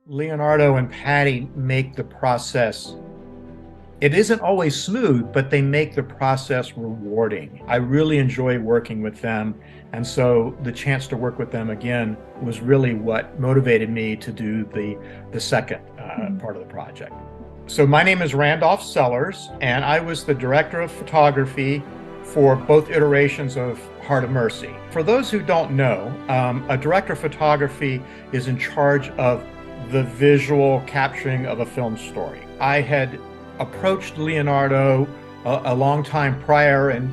Leonardo and Patty make the process. It isn't always smooth, but they make the process rewarding. I really enjoy working with them. And so the chance to work with them again was really what motivated me to do the second part of the project. So my name is Randolph Sellars, and I was the director of photography for both iterations of Heart of Mercy. For those who don't know, a director of photography is in charge of the visual capturing of a film story. I had approached Leonardo a long time prior and,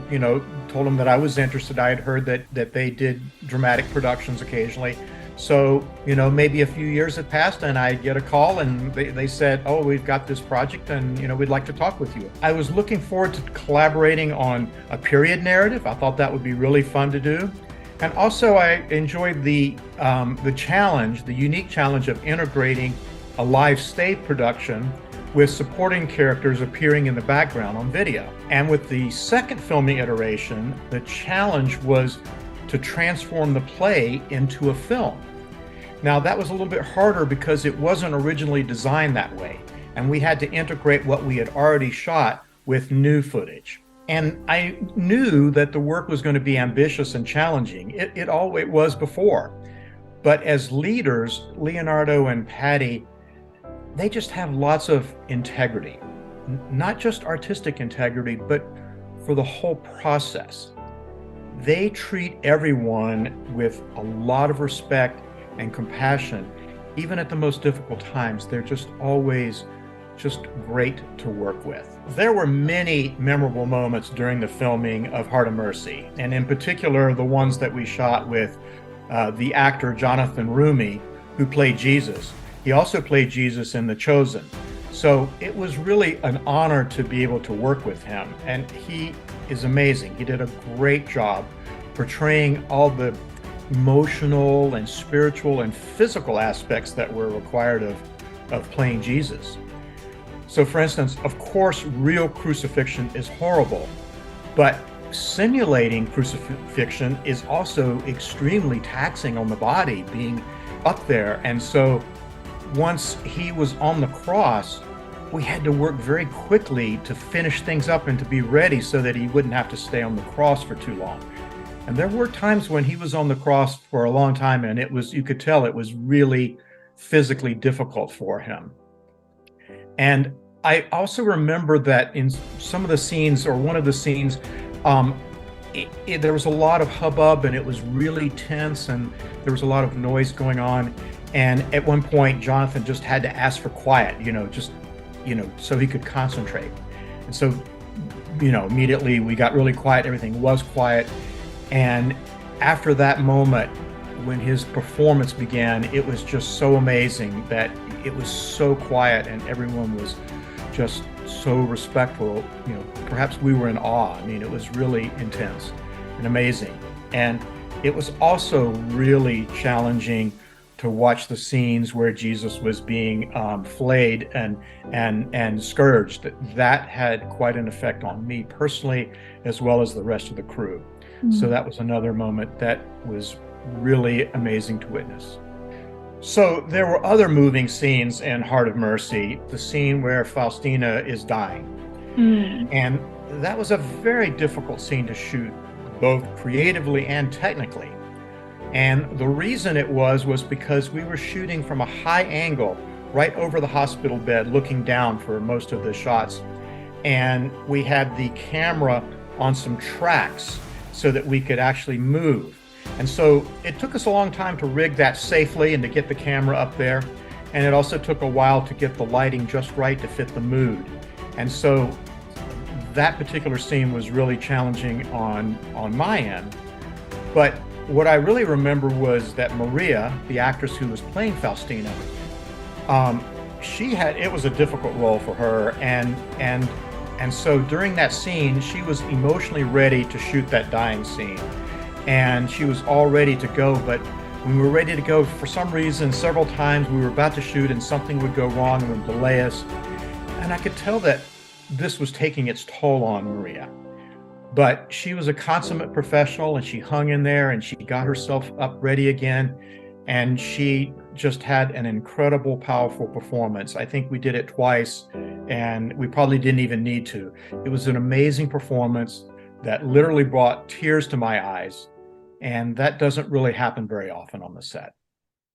told him that I was interested. I had heard that they did dramatic productions occasionally. So, maybe a few years had passed and I get a call and they said, oh, we've got this project and, we'd like to talk with you. I was looking forward to collaborating on a period narrative. I thought that would be really fun to do. And also I enjoyed the challenge, the unique challenge of integrating a live stage production with supporting characters appearing in the background on video. And with the second filming iteration, the challenge was to transform the play into a film. Now that was a little bit harder because it wasn't originally designed that way. And we had to integrate what we had already shot with new footage. And I knew that the work was going to be ambitious and challenging. It always was before. But as leaders, Leonardo and Patty, they just have lots of integrity, not just artistic integrity, but for the whole process. They treat everyone with a lot of respect and compassion. Even at the most difficult times, they're just always just great to work with. There were many memorable moments during the filming of Heart of Mercy, and in particular, the ones that we shot with the actor Jonathan Roumie, who played Jesus. He also played Jesus in The Chosen. So it was really an honor to be able to work with him. And he is amazing. He did a great job portraying all the emotional and spiritual and physical aspects that were required of playing Jesus. So for instance, of course, real crucifixion is horrible, but simulating crucifixion is also extremely taxing on the body, being up there. And so once he was on the cross, we had to work very quickly to finish things up and to be ready so that he wouldn't have to stay on the cross for too long. And there were times when he was on the cross for a long time, and you could tell it was really physically difficult for him. And I also remember that in some of the scenes, or one of the scenes, there was a lot of hubbub and it was really tense and there was a lot of noise going on. And at one point, Jonathan just had to ask for quiet, so he could concentrate. And so, immediately we got really quiet. Everything was quiet. And after that moment, when his performance began, it was just so amazing that it was so quiet and everyone was just so respectful. Perhaps we were in awe. I mean, it was really intense and amazing. And it was also really challenging to watch the scenes where Jesus was being flayed and scourged. That had quite an effect on me personally, as well as the rest of the crew. Mm-hmm. So that was another moment that was really amazing to witness. So there were other moving scenes in Heart of Mercy, the scene where Faustina is dying. Mm. And that was a very difficult scene to shoot, both creatively and technically. And the reason it was because we were shooting from a high angle right over the hospital bed, looking down for most of the shots. And we had the camera on some tracks so that we could actually move. And so it took us a long time to rig that safely and to get the camera up there. And it also took a while to get the lighting just right to fit the mood. And so that particular scene was really challenging on my end. But what I really remember was that Maria, the actress who was playing Faustina, it was a difficult role for her. And so during that scene, she was emotionally ready to shoot that dying scene. And she was all ready to go, but when we were ready to go, for some reason, several times we were about to shoot and something would go wrong and would delay us. And I could tell that this was taking its toll on Maria. But she was a consummate professional and she hung in there and she got herself up ready again. And she just had an incredible, powerful performance. I think we did it twice, and we probably didn't even need to. It was an amazing performance that literally brought tears to my eyes, and that doesn't really happen very often on the set.